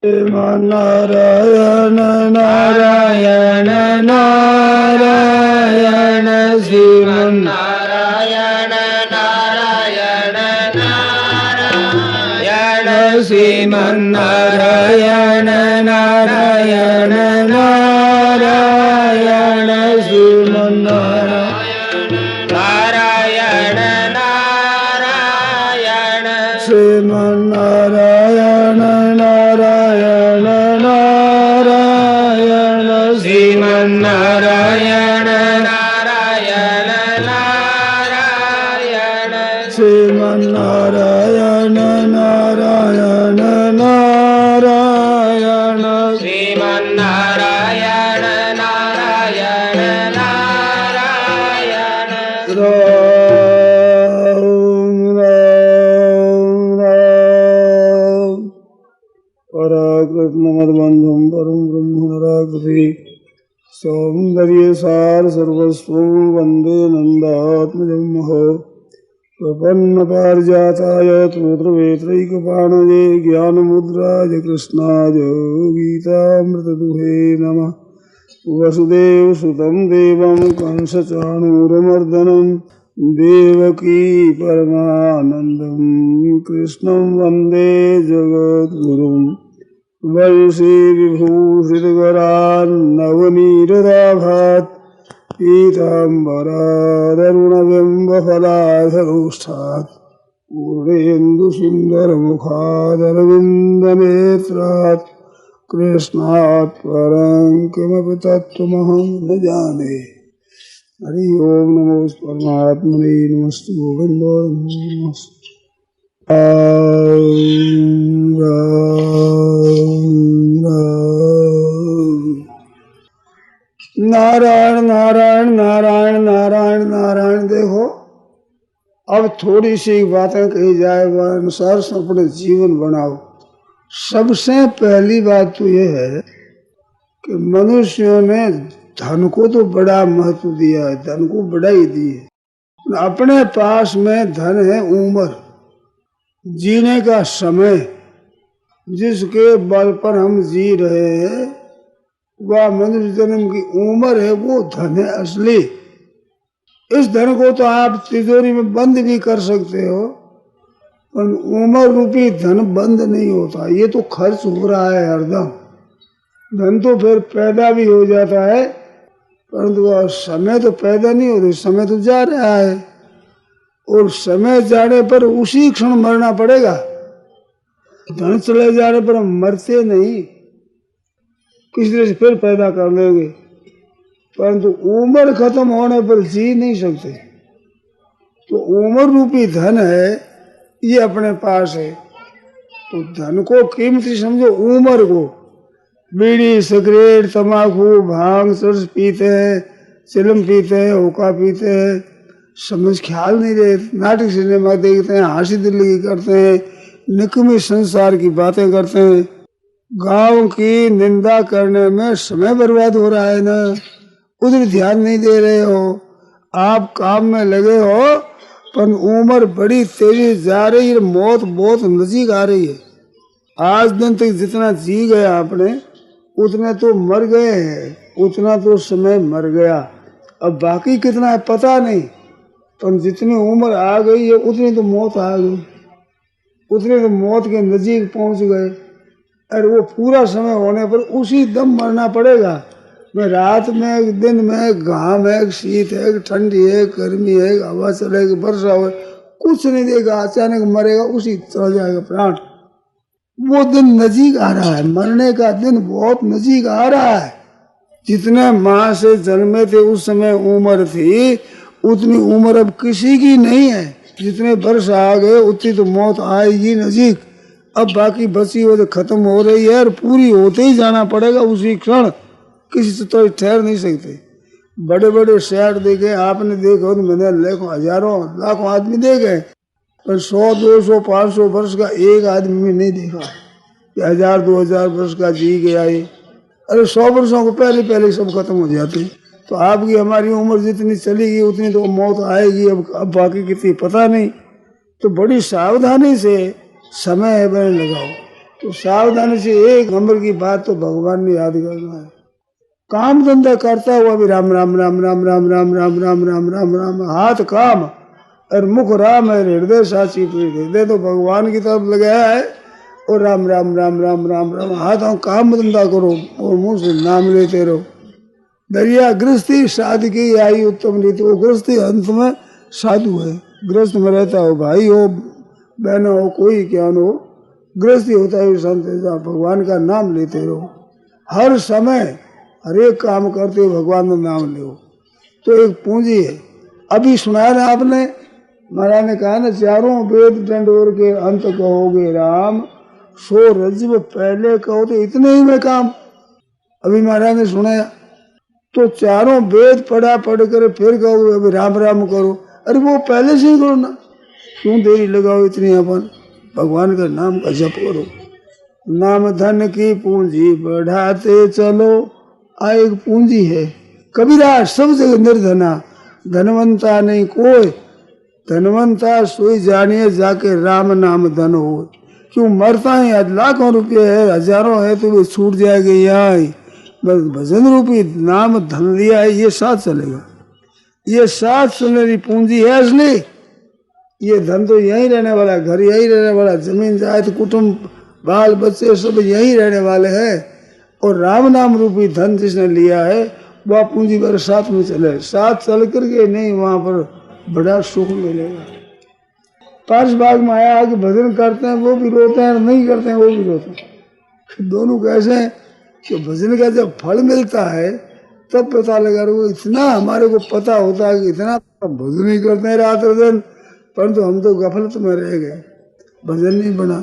नारायण नारायण नारायण श्रीमन्नारायण नारायण नारायण श्रीमन्नारायण नारायण नारायण श्रीमन्नारायण नारायण नारायण श्रीमन्नारायण नारायण नारायण श्रीमन्नारायण नारायण नारायण श्रीमन्नारायण नारायण नारायण श्रीमन्नारायण नारायण नारायण पराकृष्णमद्बन्धं परं ब्रह्म नराकृति सौन्दर्य सार सर्वस्वं वन्दे नन्दात्मजं महो प्रपन्न पारिजाताय तोत्रवेत्रैकपाणये ज्ञानमुद्राय कृष्णाय गीतामृतदुहे नमः। वसुदेवसुतं देवं कंसचाणूरमर्दनं देवकी परमानन्दं कृष्णं वन्दे जगद्गुरुं वंशीविभूषितकरान्नवनीरदाभात् पीताम्बरादरुणबिम्बफलाधरोष्ठात् पूर्णेन्दुसुन्दरमुखादरविन्दनेत्रात् कृष्णात् परं किमपि तत्त्वमहं न जाने। हरि ओम नमो परमात्मने नमस्ते गोविंदाय नमस्ते। नारायण नारायण नारायण नारायण नारायण। देखो अब थोड़ी सी बातें कही जाए वह अनुसार अपने जीवन बनाओ। सबसे पहली बात तो यह है कि मनुष्यों ने धन को तो बड़ा महत्व दिया है, धन को बढ़ाई दी है। अपने पास में धन है उम्र, जीने का समय, जिसके बल पर हम जी रहे हैं वह मनुष्य जन्म की उम्र है, वो धन है असली। इस धन को तो आप तिजोरी में बंद भी कर सकते हो, पर उम्र रूपी धन बंद नहीं होता। ये तो खर्च हो रहा है हरदम। धन तो फिर पैदा भी हो जाता है, परंतु वह समय तो पैदा नहीं होता, समय तो जा रहा है और समय जाने पर उसी क्षण मरना पड़ेगा। धन चले जाने पर हम मरते नहीं, किसी तरह से फिर पैदा कर लेंगे, परंतु उम्र खत्म होने पर जी नहीं सकते। तो उम्र रूपी धन है, ये अपने पास है। तो धन को कीमती समझो, उम्र को। बीड़ी सिगरेट तंबाकू भांग चरस पीते हैं, चिलम पीते हैं, हुक्का पीते हैं, समझ ख्याल नहीं रहे, नाटक सिनेमा देखते हैं, हंसी दिल्ली करते हैं, निकमी संसार की बातें करते हैं। गांव की निंदा करने में समय बर्बाद हो रहा है ना, उधर ध्यान नहीं दे रहे हो। आप काम में लगे हो, पर उम्र बड़ी तेजी जा रही है, मौत बहुत नजीक आ रही है। आज दिन तक जितना जी गया आपने उतने तो मर गए हैं, उतना तो समय मर गया। अब बाकी कितना है पता नहीं, पर जितनी उम्र आ गई है उतनी तो मौत आ गई, उतने तो मौत के नजीक पहुंच गए। और वो पूरा समय होने पर उसी दम मरना पड़ेगा। मैं रात में दिन में घाम है, शीत है, ठंडी है, गर्मी है, हवा चलेगी, वर्षा हो, कुछ नहीं देगा, अचानक मरेगा, उसी चला जाएगा प्राण। वो दिन नजीक आ रहा है, मरने का दिन बहुत नजीक आ रहा है। जितने माँ से जन्मे थे उस समय उम्र थी, उतनी उम्र अब किसी की नहीं है। जितने वर्ष आ गए उतनी तो मौत आएगी नजीक। अब बाकी बची वो तो खत्म हो रही है और पूरी होते ही जाना पड़ेगा उसी क्षण, किसी से तो ठहर नहीं सकते। बड़े बड़े शहर देखे आपने, देखो तो मैंने लाखों हजारों लाखों आदमी देखे, पर 100 200 500 वर्ष का एक आदमी में नहीं देखा कि 1000 2000 वर्ष का जी गया ये। अरे 100 वर्षों को पहले पहले सब खत्म हो जाते। तो आपकी हमारी उम्र जितनी चलेगी उतनी तो मौत आएगी। अब बाकी कितनी पता नहीं। तो बड़ी सावधानी से समय है मैंने लगाओ। तो सावधानी से एक नंबर की बात तो भगवान ने याद करना है। काम धंधा करता हुआ भी राम राम राम राम राम राम राम राम राम राम राम, हाथ काम और मुख राम है, हृदय साची पीठ। हृदय तो भगवान की तरफ लगाया है और राम राम राम राम राम राम हाथों काम धंधा करो और मुंह से नाम लेते रहो। दरिया गृहस्थी साधकी आई उत्तम रीति। वो गृहस्थी अंत में साधु है, गृहस्थ में रहता हो, भाई हो बहनों हो, कोई क्या हो, गृहस्थी होता है संत, भगवान का नाम लेते रहो हर समय, हर एक काम करते हो भगवान का नाम लो। तो एक पूंजी है। अभी सुनाया ना आपने, महाराज ने कहा ना, चारों वेद डंडोर के अंत कहोगे राम, सो रज्ब पहले कहो तो इतने ही में काम। अभी महाराज ने सुनाया, तो चारों वेद पढ़ा पढ़ कर फिर कहो अभी राम राम करो। अरे वो पहले से ही करो ना, क्यों देरी लगाओ इतनी। अपन भगवान का नाम का जप करो। नाम धन की पूंजी बढ़ाते चलो, आ एक पूंजी है। कबीरा सब जगह निर्धना, धनवंता नहीं कोई, धनवंता सोई जानिए जाके राम नाम धन हो। क्यों मरता है, आज लाखों रुपये है, हजारों है तो भी छूट जाएगा यहाँ ही। बस भजन रूपी नाम धन लिया है, ये साथ चलेगा। ये साथ सुनहरी पूंजी है असली। ये धन तो यहीं रहने वाला, घर यहीं रहने वाला, जमीन जायद कुटुंब बाल बच्चे सब यहीं रहने वाले हैं। और राम नाम रूपी धन जिसने लिया है वह पूंजी पर साथ में चले, साथ चल करके नहीं, वहां पर बड़ा सुख मिलेगा। पांच भाग में आया कि भजन करते हैं वो भी रोते हैं, नहीं करते हैं वो भी रोते हैं। दोनों कैसे हैं कि भजन का जब फल मिलता है तब पता लगा वो इतना हमारे को पता होता है कि इतना भजन ही करते हैं रात दिन, परंतु हम तो गफलत में रह गए, भजन नहीं बना।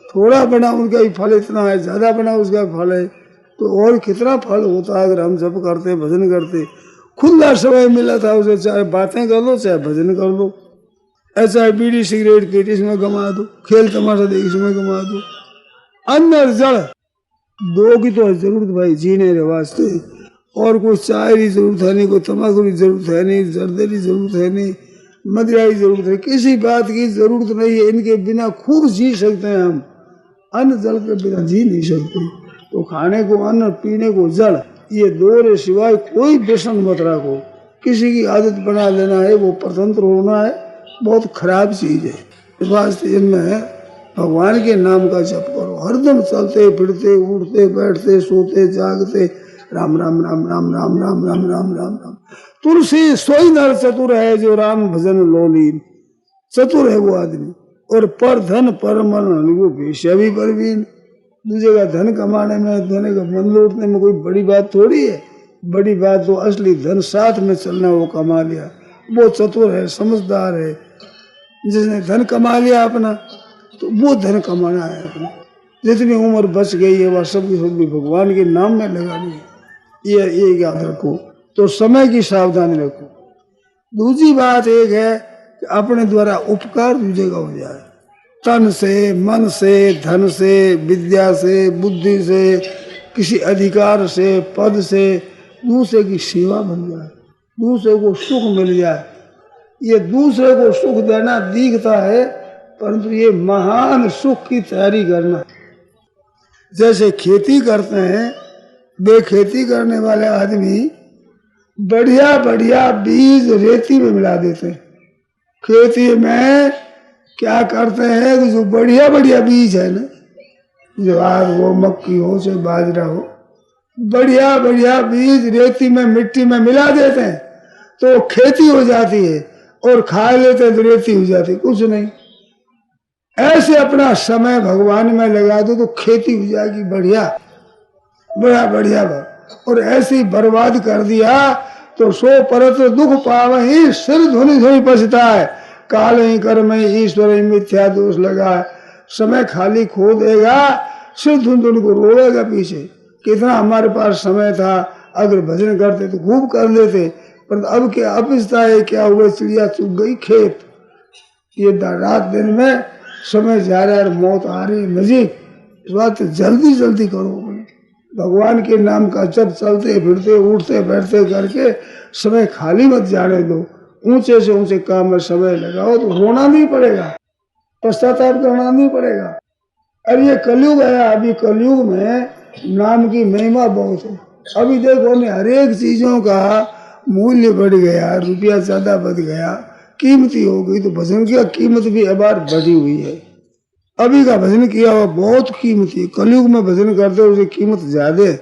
थोड़ा बना उनका ही फल इतना है, ज्यादा बना उसका फल है, तो और कितना फल होता है अगर हम जप करते भजन करते। खुला समय मिला था उसे, चाहे बातें कर लो चाहे भजन कर लो। ऐसा है बीड़ी सिगरेट पीट इसमें गमा दो, खेल तमाशा देख इसमें गमा दो। अन्न और जल दो की तो जरूरत भाई जीने के वास्ते, और कोई चाय की जरूरत है नहीं, कोई तम्बाकू की जरूरत है नहीं, जर्दे की जरूरत है नहीं, मदिरा की जरूरत है, किसी बात की जरूरत नहीं है। इनके बिना खूब जी सकते हैं हम, अन्न जल के बिना जी नहीं सकते। तो खाने को अन्न, पीने को जल, ये दो रे सिवाय कोई व्यसन मत रखो। किसी की आदत बना लेना है वो परतंत्र होना है, बहुत खराब चीज है। इस वास्ते इनमें भगवान के नाम का जप करो, हरदम चलते फिरते उठते बैठते सोते जागते राम राम राम राम राम राम राम राम राम राम। तुलसी सोई नर चतुर है जो राम भजन लोलीन, चतुर है वो आदमी। और पर धन पर मन वो वेश्या भी परवीन। दूसरे का धन कमाने में, धन का मन लूटने में कोई बड़ी बात थोड़ी है। बड़ी बात तो असली धन साथ में चलना, वो कमा लिया, वो चतुर है, समझदार है। जिसने धन कमा लिया अपना, तो वो धन कमाना है अपना। जितनी उम्र बच गई है वह सब भी भगवान के नाम में लगानी है, ये याद रखो। तो समय की सावधानी रखो। दूसरी बात एक है कि अपने द्वारा उपकार दूसरे का हो जाए, तन से, मन से, धन से, विद्या से, बुद्धि से, किसी अधिकार से, पद से दूसरे की सेवा बन जाए, दूसरे को सुख मिल जाए। ये दूसरे को सुख देना दिखता है, परंतु ये महान सुख की तैयारी करना। जैसे खेती करते हैं, वे खेती करने वाले आदमी बढ़िया बढ़िया बीज रेती में मिला देते हैं। खेती में क्या करते हैं कि जो बढ़िया बढ़िया बीज है ना, ज्वार हो, मक्की हो, चाहे बाजरा हो, बढ़िया बढ़िया बीज रेती में, मिट्टी में मिला देते हैं तो खेती हो जाती है, और खा लेते हैं तो रेती हो जाती है, कुछ नहीं। ऐसे अपना समय भगवान में लगा दो तो खेती हो जाएगी बढ़िया, बड़ा बढ़िया। और ऐसे ही बर्बाद कर दिया तो सो परत दुख पावहि, सिर धुनि धुनि पछताए, काल ही कर्म ईश्वर ही मिथ्या दोष लगा। समय खाली खो देगा, सिर धुन धुन को रोएगा पीछे। कितना हमारे पास समय था, अगर भजन करते तो खूब कर लेते, पर अब क्या अपिस्ता है, क्या हुआ, चिड़िया चुग गई खेत। ये रात दिन में समय जा रहा है, मौत आ रही नजीक। इस बात जल्दी जल्दी करो, भगवान के नाम का जब चलते फिरते उठते बैठते करके समय खाली मत जाने दो। ऊंचे से ऊंचे काम में समय लगाओ तो रोना नहीं पड़ेगा, पश्चाताप करना नहीं पड़ेगा। और ये कलयुग है, अभी कलयुग में नाम की महिमा बहुत है। अभी देखो ने हर एक चीजों का मूल्य बढ़ गया, रुपया ज्यादा बढ़ गया, कीमती हो गई, तो भजन की कीमत भी अबार बढ़ी हुई है। अभी का भजन किया हुआ बहुत कीमती, कलयुग में भजन करते उसकी कीमत ज्यादा।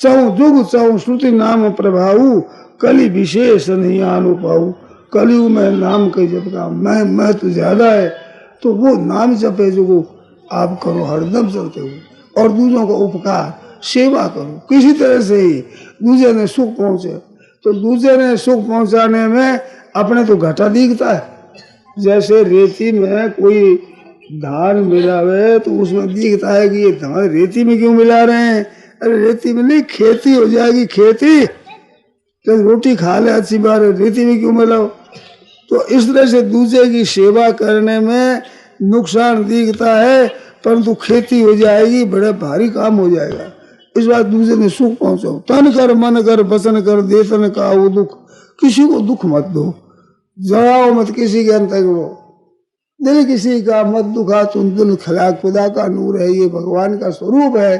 चौ जुग चौ श्रुति नाम प्रभाऊ, कलि विशेष नहीं आनु पाऊ। कलयुग में नाम के जप का महत्व ज्यादा है, तो वो नाम जपे जो आप करो हरदम चलते हो, और दूसरों का उपकार सेवा करो, किसी तरह से ही दूसरे ने सुख पहुंचे। तो दूसरे ने सुख पहुंचाने में अपने तो घाटा दिखता है। जैसे रेती में कोई धान मिलावे तो उसमें दिखता है कि ये धान रेती में क्यों मिला रहे हैं। अरे रेती में नहीं, खेती हो जाएगी, खेती तो रोटी खा ले अच्छी बात है, रेती में क्यों मिलाओ। तो इस तरह से दूसरे की सेवा करने में नुकसान दिखता है, परंतु खेती हो जाएगी, बड़ा भारी काम हो जाएगा। इस बात दूसरे ने सुख पहुंचाओ, तन कर मन कर वचन कर देतन का वो दुख, किसी को दुख मत दो, जलाओ मत किसी के अंतर करो, दिल किसी का मत दुखा, तुम दिल खलाक खुदा का नूर है, ये भगवान का स्वरूप है।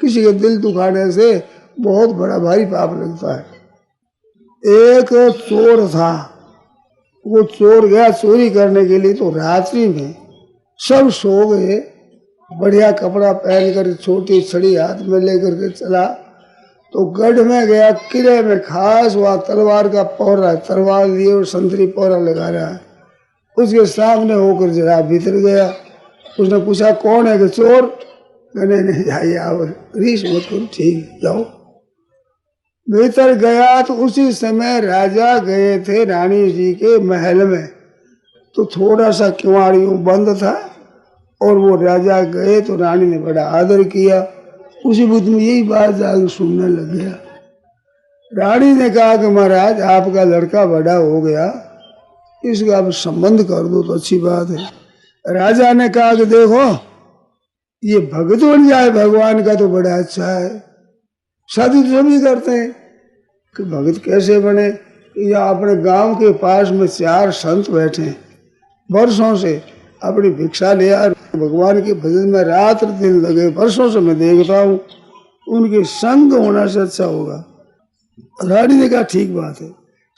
किसी के दिल दुखाने से बहुत बड़ा भारी पाप लगता है। एक चोर था, वो चोर गया चोरी करने के लिए, तो रात्रि में सब सो गए, बढ़िया कपड़ा पहन कर छोटी छड़ी हाथ में लेकर के चला, तो गढ़ में गया, किले में खास वहाँ तलवार का पौरा, तलवार लिए और संतरी पौरा लगा रहा है, उसके सामने होकर जरा भीतर गया। उसने पूछा कौन है, कि चोर। कहने नहीं जाइए आप रीस मत करो, ठीक जाओ। भीतर गया तो उसी समय राजा गए थे रानी जी के महल में, तो थोड़ा सा किवाड़ यूं बंद था, और वो राजा गए तो रानी ने बड़ा आदर किया। उसी बुद्ध में यही बात जाकर सुनने लग गया। रानी ने कहा कि महाराज आपका लड़का बड़ा हो गया, इसका आप संबंध कर दो तो अच्छी बात है। राजा ने कहा कि देखो ये भगत बन जाए भगवान का तो बड़ा अच्छा है, शादी तो सभी करते हैं, कि भगत कैसे बने। या अपने गांव के पास में 4 संत बैठे हैं, वर्षों से अपनी भिक्षा ले आ, भगवान के भजन में रात दिन लगे, वर्षों से मैं देखता हूँ, उनके संग होना से अच्छा होगा। रानी ने कहा ठीक बात है,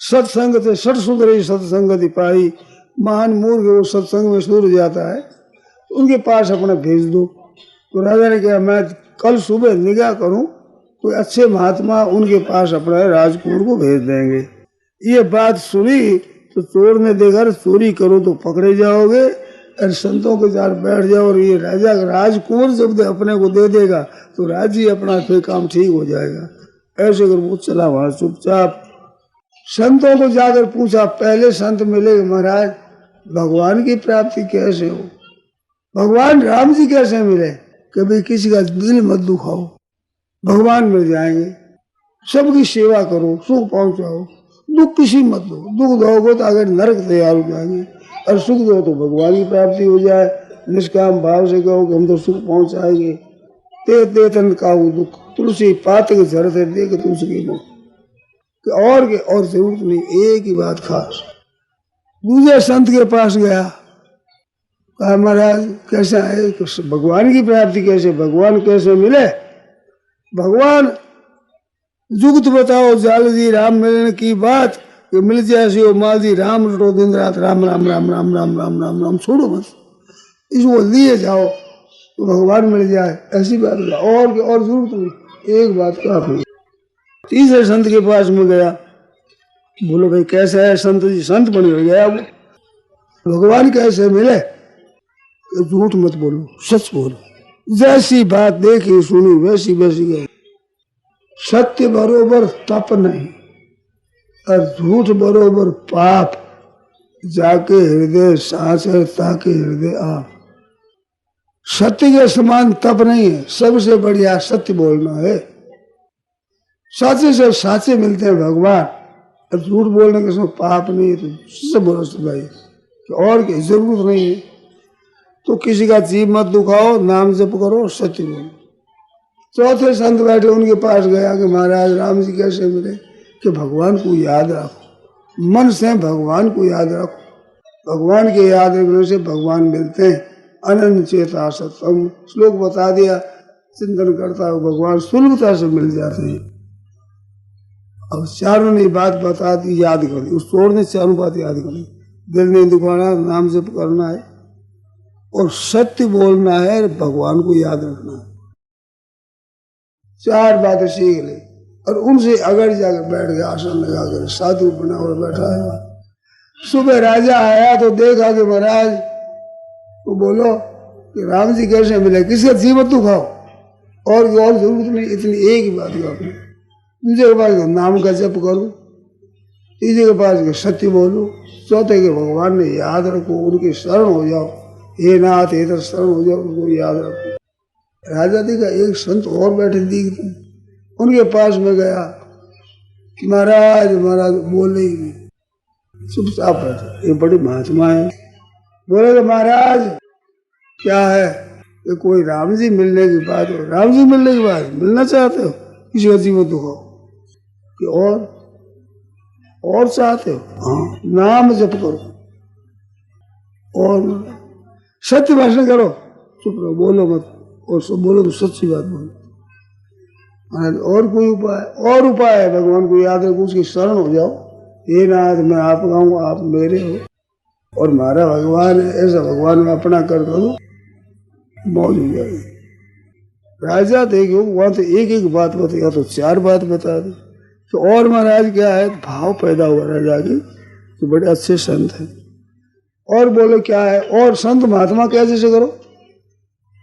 सत्संग थे सठ सुधरे सत्संगति पाई, महान मूर्ख वो सत्संग में सुधर जाता है, उनके पास अपना भेज दो। तो राजा ने कहा मैं कल सुबह निगाह करूं, कोई अच्छे महात्मा उनके पास अपना राजकुमार को भेज देंगे। ये बात सुनी तो चोर ने देखा चोरी करो तो पकड़े जाओगे, और संतों के साथ बैठ जाओ, और ये राजा राजकुमार जब अपने को दे देगा तो राज्य अपना फिर काम ठीक हो जाएगा। ऐसे कर वो चला वहां चुपचाप। संतों को जाकर पूछा, पहले संत मिले महाराज भगवान की प्राप्ति कैसे हो, भगवान राम जी कैसे मिले। कभी किसी का दिल मत दुखाओ, भगवान मिल जाएंगे। सबकी सेवा करो, सुख पहुंचाओ, दुख किसी मत दो, दुख दोगे तो अगर नरक तैयार हो जाएंगे, और सुख दो तो भगवान की प्राप्ति हो जाए। निष्काम भाव से कहो कि हम तो सुख पहुंचाएंगे। ते ते तन का दुख, तुलसी पात के झरते देख तुलसी मुख, और जरूरत नहीं। एक ही बात खास, दूसरे संत के पास गया, कहा महाराज कैसे आए, भगवान की प्राप्ति कैसे, भगवान कैसे मिले। भगवान जुगत बताओ जाल जी राम मिलने की बात, कि मिल जाए हो माल जी राम रटो दिन रात, राम राम राम राम राम राम राम राम छोड़ो मत, इसको लिए जाओ तो भगवान मिल जाए, ऐसी बात है। और जरूरत नहीं, एक बात काफी। तीसरे संत के पास में गया, बोलो भाई कैसा है संत जी, संत बन गया वो, भगवान कैसे मिले। झूठ मत बोलो, सच बोलो, जैसी बात देखी सुनी वैसी वैसी गई। सत्य बरोबर तप नहीं, और झूठ बरोबर पाप, जाके हृदय सांस है ताके हृदय आप। सत्य के समान तप नहीं है, सबसे बढ़िया सत्य बोलना है। साचे से साचे मिलते हैं भगवान, और झूठ बोलने के समय पाप नहीं है, तो बोलो भाई, और की जरूरत नहीं है। तो किसी का जीव मत दुखाओ, नाम जप करो, सत्य बोलो। चौथे संत बैठे, उनके पास गया कि महाराज राम जी कैसे मिले, कि भगवान को याद रखो, मन से भगवान को याद रखो, भगवान के याद रखने से भगवान मिलते हैं। अनन्य चेता सत्संग श्लोक बता दिया, चिंतन करता है भगवान सुलभता से मिल जाते हैं। अब चारों ने बात बता दी, याद कर दी, उस चोर ने चारों बात याद कर दी। दिल नहीं दुखाना, नाम जप करना है और सत्य बोलना है, भगवान को याद रखना है। चार बातें सीख ली और उनसे अगर जाकर बैठ गया, आसन लगाकर साधु बना हुआ बैठा है। सुबह राजा आया तो देखा कि महाराज तो बोलो कि राम जी कैसे मिले, किसका जीवन दुखाओ और जरूरत नहीं, इतनी एक ही बात आपने। दूसरे के पास नाम का जप करो, तीसरे के पास सत्य बोलो, चौथे के भगवान ने याद रखो, उनके शरण हो जाओ, हे नाथ इधर शरण हो जाओ, उनको याद रखो। राजा देखा एक संत और बैठे दिखते, उनके पास में गया, महाराज महाराज बोले ही नहीं, चुपचाप बैठे। ये बड़े महात्मा है। बोले महाराज क्या है, ये कोई राम जी मिलने की बात हो, राम जी मिलने की बात, मिलना चाहते हो, किसी का जीवन दुखाओ कि और चाहते हो, हाँ नाम जप करो और सत्य भाषण करो, चुप रहो, बोलो मत, और सब बोलो तो सच्ची बात बोलो। और कोई उपाय है, भगवान को याद रखो, उसकी शरण हो जाओ, हे नाथ मैं आप गाऊंगा, आप मेरे हो और हमारा भगवान है, ऐसा भगवान में अपना कर दो, मौज हो जाएगी। राजा देखो वहां तो एक एक बात बताया, तो चार बात बता दी। तो और महाराज क्या है, भाव पैदा हुआ राजा की, तो बड़े अच्छे संत हैं। और बोले क्या है, और संत महात्मा कैसे से करो,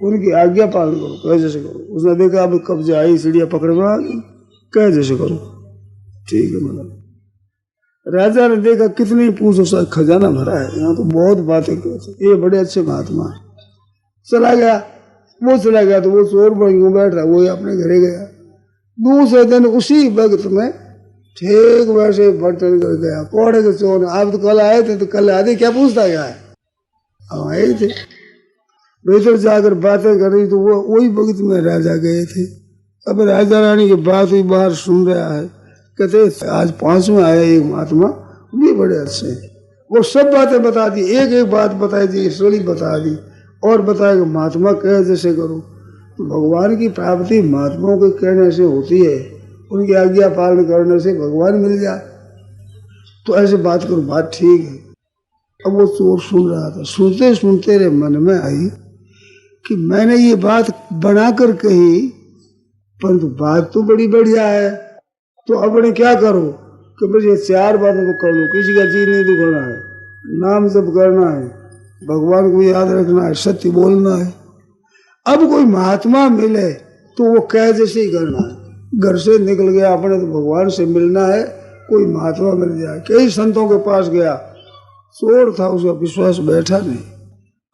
उनकी आज्ञा पालन करो, कैसे से करो। उसने देखा अब कब्जे आई, चिड़िया पकड़ में आ गई, कैसे से करो, ठीक है मतलब। राजा ने देखा कितनी पूछो सा खजाना भरा है, यहाँ तो बहुत बातें कहते, ये बड़े अच्छे महात्मा है। चला गया, वो चला गया तो वो चोर बन बैठ रहा, वो अपने घरे गया। दूसरे दिन उसी वक्त में ठीक वैसे बर्तन कर गया, कोड़े के चोर, आप तो कल आए थे, तो कल आदि क्या पूछता गया है, हम आए थे। भीतर जाकर बातें कर रही तो वो वही वक्त में राजा गए थे। अब राजा रानी की बात ही बाहर सुन रहा है, कहते आज 5 में आया एक महात्मा, भी बड़े अच्छे हैं। वो सब बातें बता दी, एक एक बात बताई दी, सड़ी बता दी और बताया कि महात्मा कहे जैसे करो। तो भगवान की प्राप्ति महात्माओं के कहने से होती है, उनकी आज्ञा पालन करने से भगवान मिल जाए, तो ऐसे बात करो, बात ठीक है। अब वो चोर सुन रहा था, सुनते सुनते रे मन में आई कि मैंने ये बात बनाकर कही, परंतु बात तो बड़ी बढ़िया है, तो अपने क्या करो कि बस ये 4 बातें तो कर लो, किसी का जी नहीं दुखाना है, नाम जप करना है, भगवान को याद रखना है, सत्य बोलना है। अब कोई महात्मा मिले तो वो कह जैसे ही करना है। घर से निकल गया अपने, तो भगवान से मिलना है, कोई महात्मा मिल जाए। कई संतों के पास गया, चोर था, उसका विश्वास बैठा नहीं,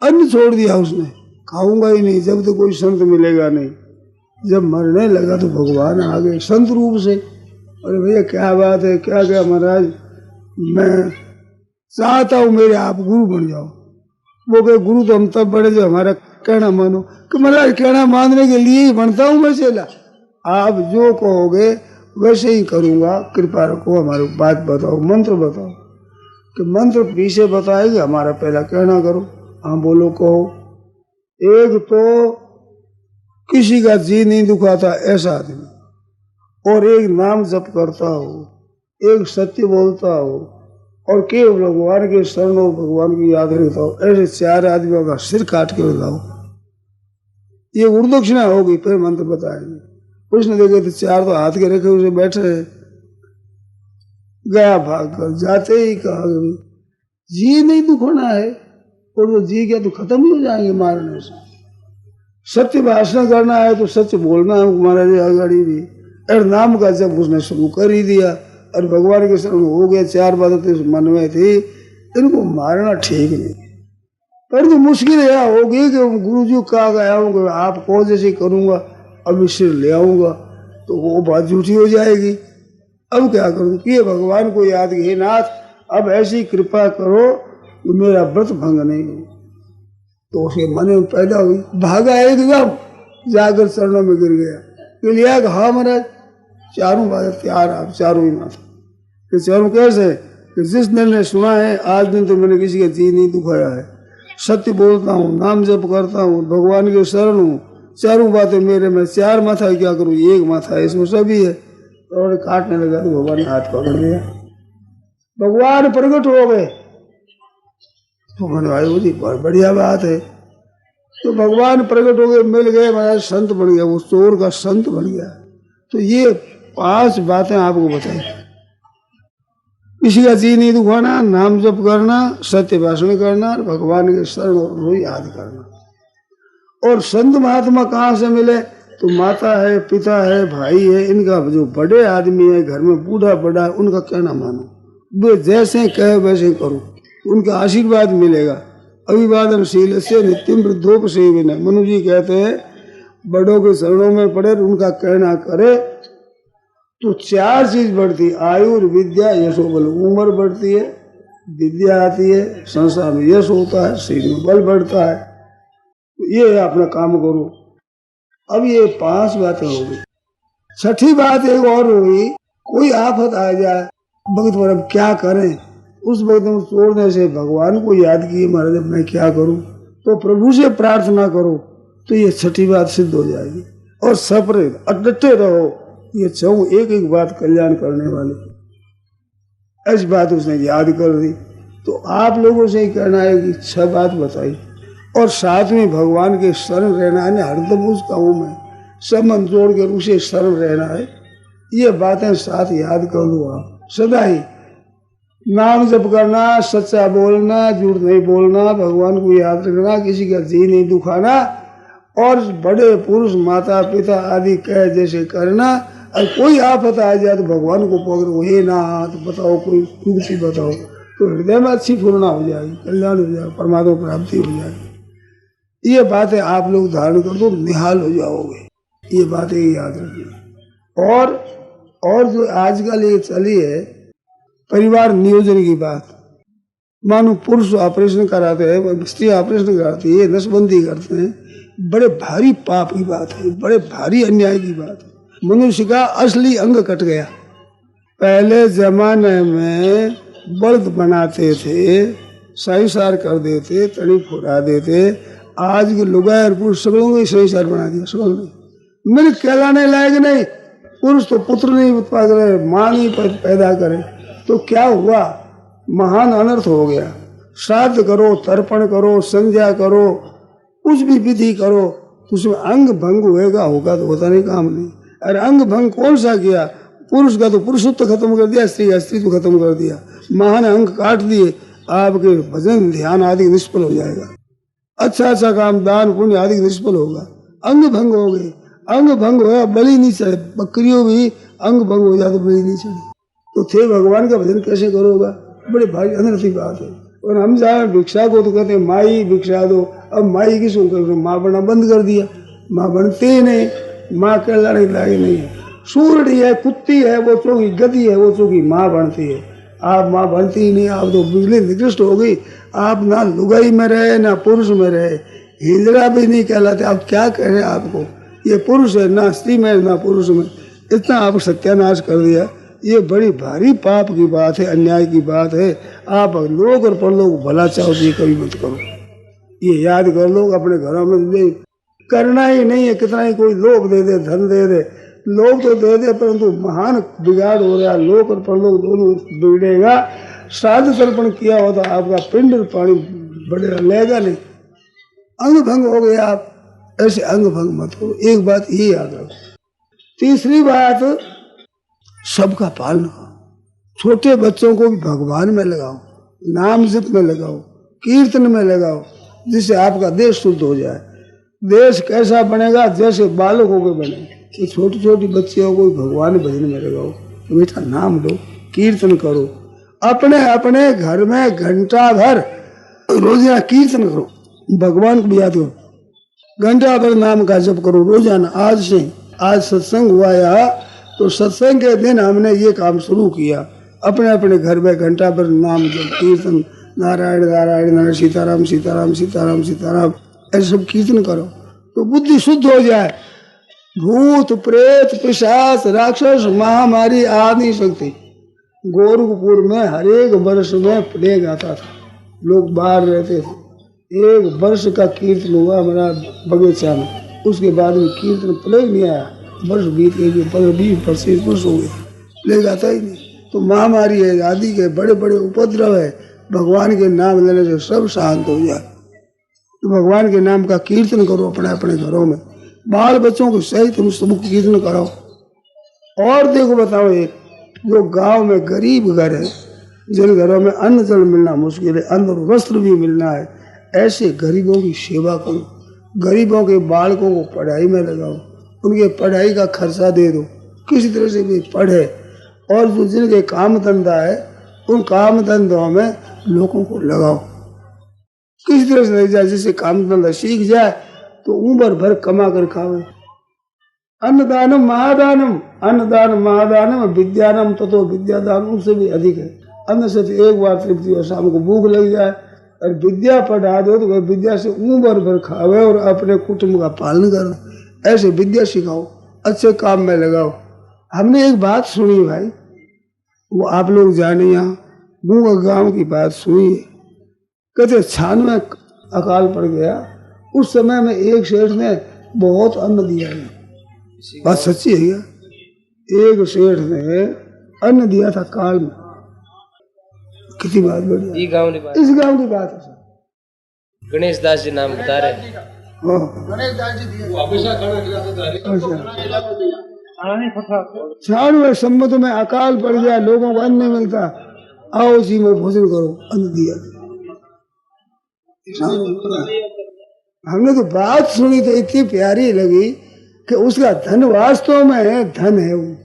अन्न छोड़ दिया उसने, खाऊंगा ही नहीं जब तो कोई संत मिलेगा नहीं। जब मरने लगा तो भगवान आ गए संत रूप से। अरे भैया क्या बात है, क्या क्या महाराज, मैं चाहता हूँ मेरे आप गुरु बन जाओ। वो कहे गुरु तो हम तब बड़े जो हमारा कहना मानो, कि महाराज कहना मानने के लिए ही बनता हूँ मैं चेला, आप जो कहोगे वैसे ही करूँगा, कृपा रखो, हमारे बात बताओ, मंत्र बताओ। कि मंत्र पीछे बताएगी, हमारा पहला कहना करो, हाँ बोलो कहो। एक तो किसी का जी नहीं दुखाता ऐसा आदमी, और एक नाम जप करता हो, एक सत्य बोलता हो, और केवल भगवान के शरण और भगवान की याद रखता हो, ऐसे 4 आदमियों का सिर काट के बताओ, ये गुरुदक्षिणा होगी। फिर मंत्र बताएंगे। उसने देखे तो 4 तो हाथ के रखे उसे बैठे रहे, गया भाग कर, जाते ही कहा जी नहीं दुखाना है, और वो जी क्या तो खत्म ही हो जाएंगे मारने से। सत्य भाषण करना है तो सच बोलना है, महाराज आगाड़ी भी, और नाम का जब उसने शुरू कर ही दिया, और भगवान के शरण हो गए। 4 बातें तो मन में थी, इनको मारना ठीक नहीं। पर तो मुश्किल यह होगी कि गुरु जी कहा गया हूँ कि आपको जैसे करूँगा, अब सिर ले आऊँगा, तो वो बात झूठी हो जाएगी। अब क्या करूँ कि भगवान को याद कि हे नाथ अब ऐसी कृपा करो कि मेरा व्रत भंग नहीं हो। तो उसके मन में पैदा हुई, भागा एकदम, जाकर चरणों में गिर गया कि लिया कि हाँ महाराज 4 बातें तैयार, आप 4 ही माता। कि 4 कैसे कि जिस दिन ने सुना है आज दिन तो मैंने किसी का जी नहीं दुखाया है, सत्य बोलता हूँ, नाम जप करता हूँ, भगवान के शरण हूँ, चारों बातें मेरे में, चार माथा क्या करूँ, एक माथा है, इसमें सभी है। और काटने लगा तो भगवान ने हाथ पकड़ लिया, भगवान प्रकट हो गए। तो मैंने भाई जी बढ़िया बात है। तो भगवान प्रकट हो गए, मिल गए, महाराज संत बन गया, वो चोर का संत बन गया। तो ये 5 बातें आपको बताई, किसी का जी नहीं दुखाना, नाम जप करना, सत्य भाषण करना, भगवान के शरण और याद करना। और संत महात्मा कहाँ से मिले? तो माता है, पिता है, भाई है, इनका जो बड़े आदमी है घर में, बूढ़ा बड़ा, उनका कहना मानो, वे जैसे कहे वैसे करो, उनका आशीर्वाद मिलेगा। अभिवादनशील से नित्यम वृद्धोपसेविन, मनु जी कहते हैं बड़ों के चरणों में पड़े, उनका कहना करे तो 4 चीज बढ़ती, आयु, विद्या, यशो बल। उम्र बढ़ती है, विद्या आती है, संसार में यश होता है, शरीर में बल बढ़ता है। तो ये अपना काम करो। अब ये 5 बातें हो गई। 6ठी बात एक और हुई, कोई आफत आ जाए भक्त पर अब क्या करें? उस वक्त में छोड़ने से भगवान को याद किए, महाराज मैं क्या करूं? तो प्रभु से प्रार्थना करो, तो ये 6ठी बात सिद्ध हो जाएगी। और सपरे अडटे रहो, ये 4 एक बात कल्याण करने वाले, ऐसी बात उसने याद कर दी। तो आप लोगों से ही कहना है कि 6 बात बताई, और साथ में भगवान के शरण रहना है ना, हरदम उसका में सब मन जोड़ कर उसे शरण रहना है। ये बातें साथ याद कर लो आप सदा ही। नाम जप करना, सच्चा बोलना, झूठ नहीं बोलना, भगवान को याद रखना, किसी का जी नहीं दुखाना, और बड़े पुरुष माता पिता आदि कह जैसे करना। और कोई आफत आ जाए तो भगवान को पकड़ो, हे नाथ बताओ, कोई कुर्सी बताओ, तो हृदय में अच्छी पूर्णा हो जाएगी, कल्याण हो जाएगा, परमात्मा प्राप्ति हो जाएगी। ये बातें आप लोग धारण कर दो, निहाल हो जाओगे। ये बातें याद रखिए। और जो आजकल ये चली है परिवार नियोजन की बात, मानो पुरुष ऑपरेशन कराते हैं, स्त्री ऑपरेशन कराती है, नसबंदी करते हैं, बड़े भारी पाप की बात है, बड़े भारी अन्याय की बात है। मनुष्य का असली अंग कट गया। पहले जमाने में बल्द बनाते थे, संसार कर देते, तड़ी फुरा देते। आज के लुगाई और पुरुष सकलों को संसार बना दिया, सकल नहीं, मिल्क कहलाने लायक नहीं। पुरुष तो पुत्र नहीं उत्पाद करे, मां नहीं पैदा करे, तो क्या हुआ? महान अनर्थ हो गया। श्राद्ध करो, तर्पण करो, संध्या करो, कुछ भी विधि करो, उसमें अंग भंग होगा तो होता नहीं, काम नहीं। अरे अंग भंग कौन सा किया? पुरुष का तो पुरुषत्व खत्म कर दिया, स्त्री का स्त्रीत्व खत्म कर दिया, महान अंग काट दिए। आपके भजन ध्यान आदि निष्फल हो जाएगा, अच्छा काम दान पुण्य आदि निष्फल होगा। अंग भंग हो गए, अंग भंग होया बलि नहीं चढ़े, बकरियों भी अंग भंग हो जाए तो बलि नहीं चढ़े, तो थे भगवान का भजन कैसे करोगा? बड़े भारी अनर्थ की बात है। और हम जाए भिक्षा को तो कहते हैं माई भिक्षा दो, अब माई किसको कर, माँ बनना बंद कर दिया, माँ बनते ही नहीं, माँ कहलाने लायक नहीं है। सूरड़ी है, कुत्ती है, वो चौकी गधी है, वो चौकी माँ बनती है। आप माँ बनती ही नहीं, आप तो बिजली निकृष्ट हो गई। आप ना लुगाई में रहे ना पुरुष में रहे, हिजड़ा भी नहीं कहलाते। आप क्या कह रहे हैं? आपको ये पुरुष है, ना स्त्री में ना पुरुष में, इतना आप सत्यानाश कर दिया। ये बड़ी भारी पाप की बात है, अन्याय की बात है। आप लोग और परलोक भला चाहो तो ये कभी मत करो, ये याद कर लो। अपने घरों में करना ही नहीं है, कितना ही कोई लोभ दे दे, धन दे दे, लोग तो दे दे, परंतु महान बिगाड़ हो रहा है, लोक और परलोक दोनों बिगड़ेगा। श्राद्ध तर्पण किया होता आपका पिंड पानी बढ़ेगा, लेगा नहीं, अंग भंग हो गया। आप ऐसे अंग भंग मत करो, एक बात ये याद रखो। तीसरी बात, सबका पालन करो। छोटे बच्चों को भी भगवान में लगाओ, नाम जप में लगाओ, कीर्तन में लगाओ, जिससे आपका देश शुद्ध हो जाए। देश कैसा बनेगा? जैसे बालकों के बने। तो छोटी छोटी बच्चियों को भगवान भजन में लगाओ, तो बेटा नाम लो, कीर्तन करो। अपने अपने घर में घंटा भर रोजाना कीर्तन करो, भगवान को भी याद करो, घंटा भर नाम का जप करो रोजाना। आज से, आज सत्संग हुआ या तो सत्संग के दिन हमने ये काम शुरू किया। अपने अपने घर में घंटा भर नाम जप कीर्तन, नारायण नारायण नारायण, सीताराम सीताराम सीताराम सीताराम, ऐसे सब कीर्तन करो तो बुद्धि शुद्ध हो जाए। भूत प्रेत पिशाच राक्षस महामारी आ नहीं सकती। गोरखपुर में हर एक वर्ष में प्लेग आता था, लोग बाहर रहते थे, एक वर्ष का कीर्तन हुआ हमारा बगीचा में, उसके बाद में कीर्तन प्लेग नहीं आया। वर्ष बीत गए, 15-20-25 वर्ष हो गए, प्लेग आता ही नहीं। तो महामारी है, आदि के बड़े बड़े उपद्रव है, भगवान के नाम लेने से सब शांत हो जाए। तो भगवान के नाम का कीर्तन करो अपने अपने घरों में, बाल बच्चों को सहित तुम सब कीर्तन कराओ। और देखो बताओ, एक जो गांव में गरीब घर है, जिन घरों में अन्न जल मिलना मुश्किल है, अन्न और वस्त्र भी मिलना है, ऐसे गरीबों की सेवा करो। गरीबों के बालकों को पढ़ाई में लगाओ, उनके पढ़ाई का खर्चा दे दो, किसी तरह से भी पढ़े। और जो जिनके काम धंधा है, उन काम धंधों में लोगों को लगाओ, किसी तरह से लग जाए, जिससे काम धंधा सीख जाए तो उम्र भर कमा कर खावे। अन्नदानम महादानम, अन्नदान महादानम, विद्यानम ततो विद्यादान, उससे भी अधिक है। अन्न से तो एक बार तृप्ति हो, शाम को भूख लग जाए, और विद्या पढ़ा दो तो वह विद्या से उम्र भर खावे और अपने कुटुंब का पालन करो। ऐसे विद्या सिखाओ, अच्छे काम में लगाओ। हमने एक बात सुनी भाई, वो आप लोग जाने, यहाँ गूंगा गांव की बात सुनी है। कहते 96 अकाल पड़ गया, उस समय में एक सेठ ने बहुत अन्न दिया है। बात सच्ची है क्या? एक सेठ ने अन्न दिया था काल में। कितनी बात बढ़िया, इस गांव की बात है। गणेश दास जी नाम बता रहे। गणेश दास जी दिया। 96 संवत में अकाल पड़ गया, लोगों को अन्न नहीं मिलता, आओ जी में भोजन करो, अन्न दिया। हमने तो बात सुनी तो इतनी प्यारी लगी कि उसका धन वास्तव में है, धन है वो।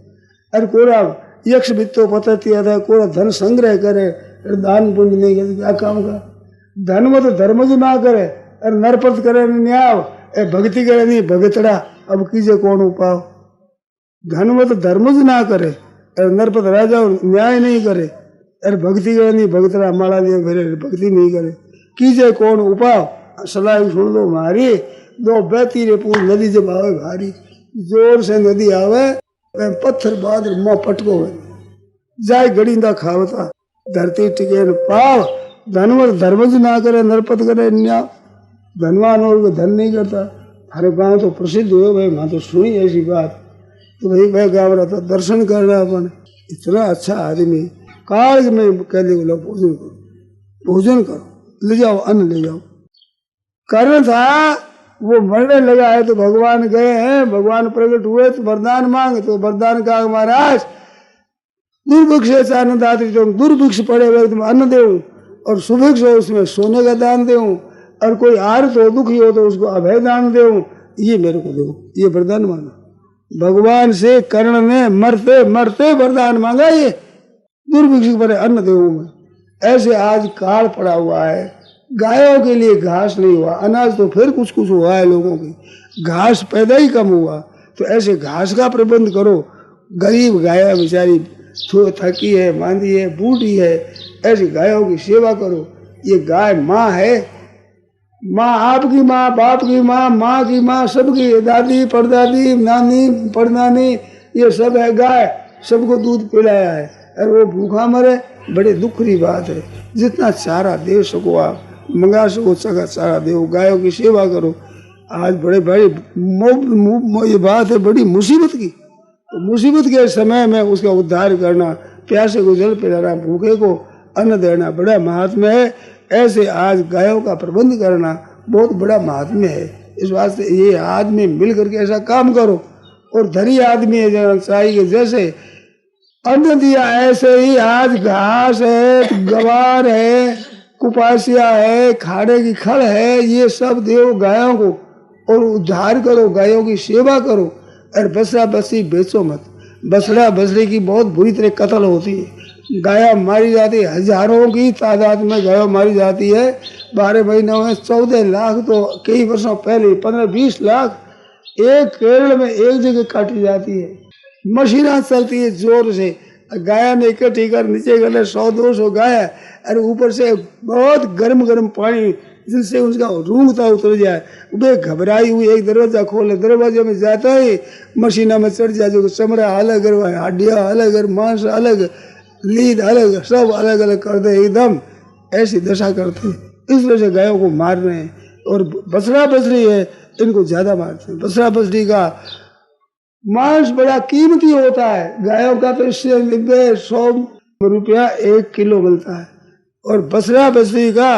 अरे कोरा यक्ष वित्तो पतती था, कोरा धन संग्रह करे, दान पुण्य नहीं करे, क्या काम का? धन में तो धर्म जो ना करे, अरे नरपत करे न्याय, भक्ति करे नहीं भगतड़ा, अब कीजिए कौन उपाय? धन में तो धर्म जो ना करे, अरे नरपत राजा न्याय नहीं करे, अरे भक्ति करे नहीं भगतड़ा, माला दिए फिर भक्ति नहीं करे, कीजिए कौन उपाय? सलाह सुन लो मारी, दो बहती रे पूरी नदी जब आवे भारी, जोर से नदी आवे, पत्थर बाद मुँह पटको जाए गड़ींदा खावता, धरती टिके न पाव। धनवर धर्म ना करे, नरपत करे न्याय, धनवान और धन नहीं करता। हर गांव तो प्रसिद्ध हो भाई, वहां तो सुनी ऐसी बात। तो भाई वह गाँव रहा था, दर्शन कर रहा अपन, इतना अच्छा आदमी, काल में कह दे बोला भोजन करो, भोजन करो, ले जाओ अन्न ले जाओ। कारण था वो मरने लगा है, तो भगवान गए हैं, भगवान प्रकट हुए तो वरदान मांगे, तो वरदान कहा महाराज दुर्भिक्ष अन्न दात्री, तुम दुर्भिक्ष पड़े हुए तुम अन्न दे, और सुभिक्ष हो उसमें सोने का दान दे, और कोई आर्त हो दुखी हो तो उसको अभय दान दे, ये मेरे को दो, ये वरदान मांगा। भगवान से कर्ण ने मरते मरते वरदान मांगा, ये दुर्भिक्ष पड़े अन्न दे मैं। ऐसे आज काल पड़ा हुआ है, गायों के लिए घास नहीं हुआ, अनाज तो फिर कुछ कुछ हुआ है, लोगों की घास पैदा ही कम हुआ, तो ऐसे घास का प्रबंध करो। गरीब गाय बेचारी थकी है, मांदी है, बूढ़ी है, ऐसी गायों की सेवा करो। ये गाय माँ है, माँ आपकी माँ, बाप की माँ, माँ की माँ, सबकी, दादी परदादी नानी परनानी, ये सब है गाय, सबको दूध पिलाया है, और वो भूखा मरे, बड़े दुख की बात है। जितना चारा दे सको आप, मंगा सको सका चारा दो, गायों की सेवा करो। आज बड़े बड़े ये बात है बड़ी मुसीबत की, तो मुसीबत के समय में उसका उद्धार करना, प्यासे को जल पिलाना, भूखे को अन्न देना बड़ा महात्म्य है। ऐसे आज गायों का प्रबंध करना बहुत बड़ा महात्म्य है। इस वास्ते ये आदमी मिल करके ऐसा काम करो। और धनी आदमी है चाहिए, जैसे अन्न दिया ऐसे ही आज घास है, गवार है, कुपासिया है, खाड़े की खड़ है, ये सब दो गायों को, और उद्धार करो, गायों की सेवा करो। और बसरा बसरी बेचो मत, बसरा बसरी की बहुत बुरी तरह कत्ल होती है, गाया मारी जाती है, हजारों की तादाद में गायों मारी जाती है। 12 महीनों में 14 लाख, तो कई वर्षों पहले 15-20 लाख एक केरल में एक जगह काटी जाती है। मशीना चलती है जोर से, गाया ने इकट्ठी कर नीचे गले 100-200 गाया, और ऊपर से बहुत गर्म गर्म पानी जिनसे उसका रूंगता उतर जाए। वे घबराई हुई एक दरवाजा खोले, दरवाजे में जाता ही मशीना में चढ़ जाए, जो चमड़ा अलग, हड्डियाँ अलग, मांस अलग, लीद अलग, सब अलग अलग कर दे एकदम, ऐसी दशा करते। इस वजह से गायों को मार रहे हैं। और बछड़ा बछड़ी है इनको ज्यादा मारते हैं। बछड़ा बछड़ी का मांस बड़ा कीमती होता है। गायों का तो इससे 90-100 रुपया 1 किलो मिलता है, और बछड़ा बछड़ी का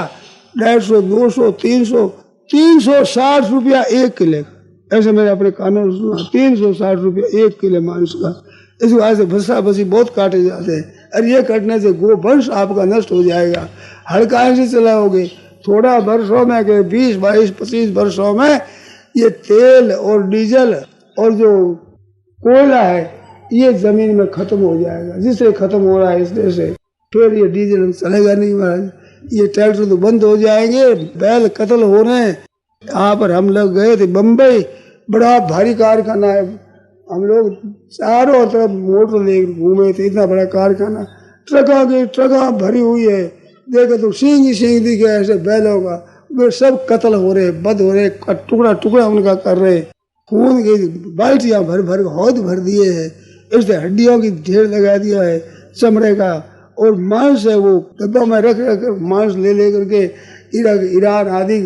150, 200, 360 रुपया 1 किलो। ऐसे मैंने अपने कानों में सुना, 360 रुपया 1 किलो मांस का। इस वजह से बछड़ा बछड़ी बहुत काटे जाते हैं। और ये कटने से गोवंश आपका नष्ट हो जाएगा। हड़काएं से चलाओगे थोड़ा वर्षों में, 20, 22, 25 वर्षों में ये तेल और डीजल और जो कोयला है ये जमीन में खत्म हो जाएगा। जिससे खत्म हो रहा है इसलिए से फिर ये डीजल चलेगा नहीं महाराज। ये ट्रैक्टर तो बंद हो जाएंगे, बैल कत्ल हो रहे हैं। यहाँ पर हम लोग गए थे बम्बई, बड़ा भारी कारखाना है। हम लोग चारों तरफ मोटर लेकर घूमे थे, इतना बड़ा कारखाना, ट्रका की ट्रका भरी हुई है। देखे तो सींग ही सींग दिखे ऐसे बैलों का। वे सब कत्ल हो रहे, बद हो रहे, टुकड़ा टुकड़ा उनका कर रहे, खून की बाल्टियां भर भर हौद भर दिए हैं। इससे हड्डियों की ढेर लगा दिया है चमड़े का, और मांस है वो डब्बा में रख रख मांस ले ले करके इराक, ईरान आदि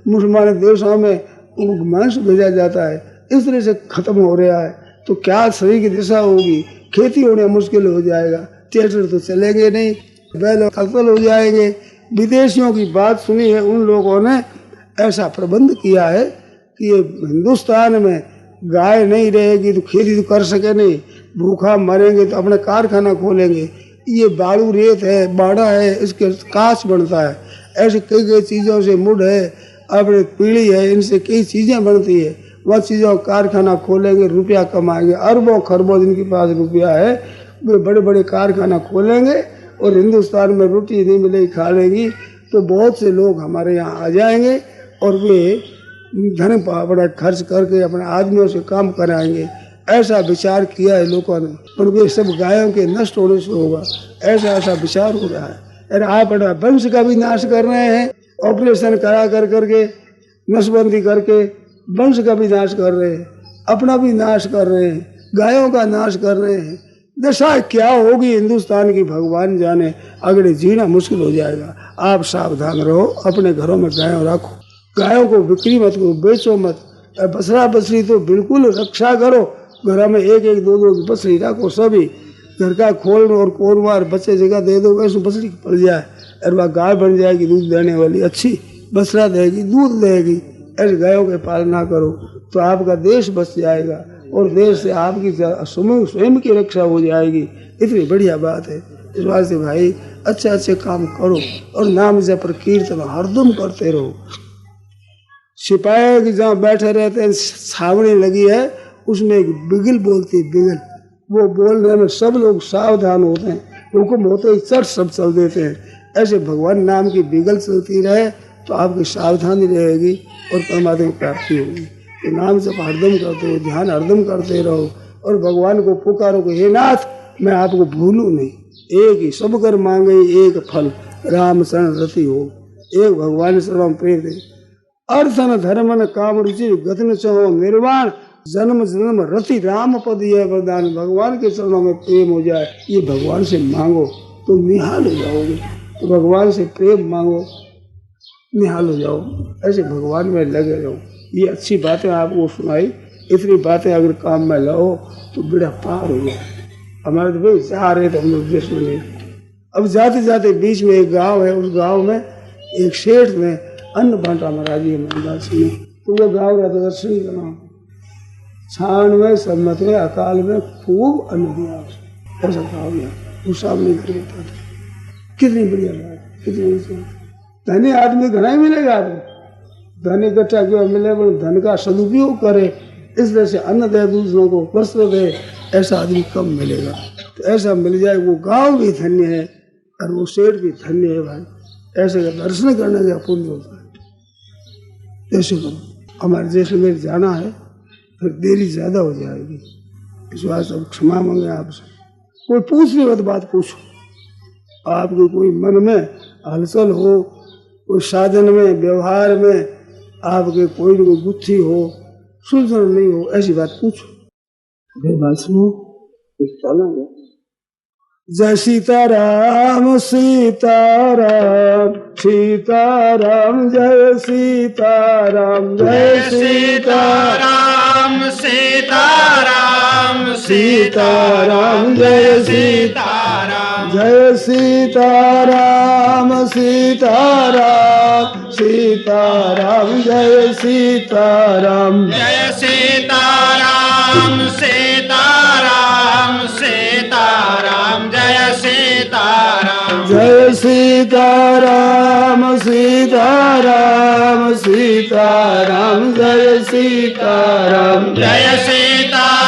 मुसलमान देशों में उनको मांस भेजा जाता है। इस तरह से खत्म हो रहा है। तो क्या शरीर की दिशा होगी, खेती होने मुश्किल हो जाएगा, ट्रैक्टर तो चलेंगे नहीं, बैल कत्ल हो जाएंगे। विदेशियों की बात सुनी है, उन लोगों ने ऐसा प्रबंध किया है कि ये हिंदुस्तान में गाय नहीं रहेगी तो खेती तो कर सके नहीं, भूखा मरेंगे तो अपना कारखाना खोलेंगे। ये बालू रेत है, बाड़ा है, इसके कांच बनता है। ऐसे कई कई चीज़ों से मुड है, अपने पीढ़ी है, इनसे कई चीज़ें बनती है। वह चीज़ों का कारखाना खोलेंगे, रुपया कमाएंगे, अरबों खरबों जिनके पास रुपया है वे बड़े बड़े कारखाना खोलेंगे। और हिंदुस्तान में रोटी नहीं मिलेगी खाने तो बहुत से लोग हमारे यहाँ आ जाएंगे और वे धन बड़ा खर्च करके अपने आदमियों से काम कराएंगे। ऐसा विचार किया है लोगों ने, पर वे सब गायों के नष्ट होने से होगा, ऐसा विचार हो रहा है। अरे आप बड़ा वंश का भी नाश कर रहे हैं, ऑपरेशन करा कर करके, नसबंदी करके वंश का भी नाश कर रहे हैं, अपना भी नाश कर रहे हैं, गायों का नाश कर रहे हैं। दशा क्या होगी हिंदुस्तान की भगवान जाने, अगले जीना मुश्किल हो जाएगा। आप सावधान रहो, अपने घरों में गायों रखो, गायों को बिक्री मत करो, बेचो मत। बछड़ा बछड़ी तो बिल्कुल रक्षा करो, घरों में एक एक दो दो बछड़ी रखो, सभी घर का खोल और कोरवार बच्चे जगह दे दो, वैसे बछड़ी पड़ जाए और वह गाय बन जाएगी, दूध देने वाली अच्छी, बछड़ा देगी, दूध देगी। ऐसे गायों के पालना करो तो आपका देश बच जाएगा और देश से आपकी स्वयं की रक्षा हो जाएगी। इतनी बढ़िया बात है। इस वास्ते भाई अच्छे अच्छे काम करो और नाम जप पर कीर्तन हरदम करते रहो। सिपाही जहाँ बैठे रहते हैं, छावनी लगी है, उसमें एक बिगल बोलती है, बिगल, वो बोलने में सब लोग सावधान होते हैं, हुक्म होते ही चट सब चल देते हैं। ऐसे भगवान नाम की बिगल चलती रहे तो आपकी सावधानी रहेगी और परमात्मा की प्राप्ति होगी। तो नाम जप हरदम करते हो, ध्यान हरदम करते रहो और भगवान को पुकारो कि हे नाथ मैं आपको भूलूं नहीं। एक ही सब कर मांगे एक फल, राम शरण रति हो। एक भगवान सर्वम प्रेम दे, अर्थन धर्मन काम रुचि गतन चहो निर्वाण, जन्म जन्म रति राम पद यह वरदान। भगवान के चरणों में प्रेम हो जाए, ये भगवान से मांगो तो निहाल हो जाओगे। तो भगवान से प्रेम मांगो, निहाल हो जाओ, ऐसे भगवान में लगे रहो। ये अच्छी बातें आपको सुनाई, इतनी बातें अगर काम में लाओ तो बेड़ा पार हो जाए। हमारे तो भाई जा रहे थे हम लोग देश में नहीं। अब जाते जाते बीच में एक गांव है, उस गांव में एक शेठ ने अन्न बांटा महाराज जी में, तो वो गाँव रहता था सिंह का नाम। 96 सम्मत में अकाल में खूब अन्न दिया, ऐसा गाँव गया, वो सामने घर रहता था। कितनी बढ़िया बात, कितनी धनी आदमी घना ही मिलेगा आपको, धन इकट्ठा क्यों मिले, पर धन का सदुपयोग करे, इस तरह से अन्न दे दूसरों को, वस्त्र दे, ऐसा आदमी कम मिलेगा। तो ऐसा मिल जाए, वो गांव भी धन्य है और वो शेर भी धन्य है भाई। ऐसे का दर्शन करने का पुण्य होता है। ऐसे करो, हमारे जैसलमेर जाना है, फिर देरी ज्यादा हो जाएगी, इस बात से क्षमा मांगे आपसे। कोई पूछने वाली बात पूछो, आपके कोई मन में हलचल हो, कोई साधन में व्यवहार में आपके कोई न कोई गुत्थी हो, सुलझन नहीं हो, ऐसी बात पूछो। बात सुनो, चलेंगे जय सीताराम सीताराम सीताराम जय सीताराम जय सीताराम सीताराम सीताराम जय सीताराम जय सीताराम सीताराम सीताराम जय सीताराम जय सीताराम सीताराम सीताराम जय सीताराम जय सीताराम सीताराम सीताराम जय सीताराम जय सीताराम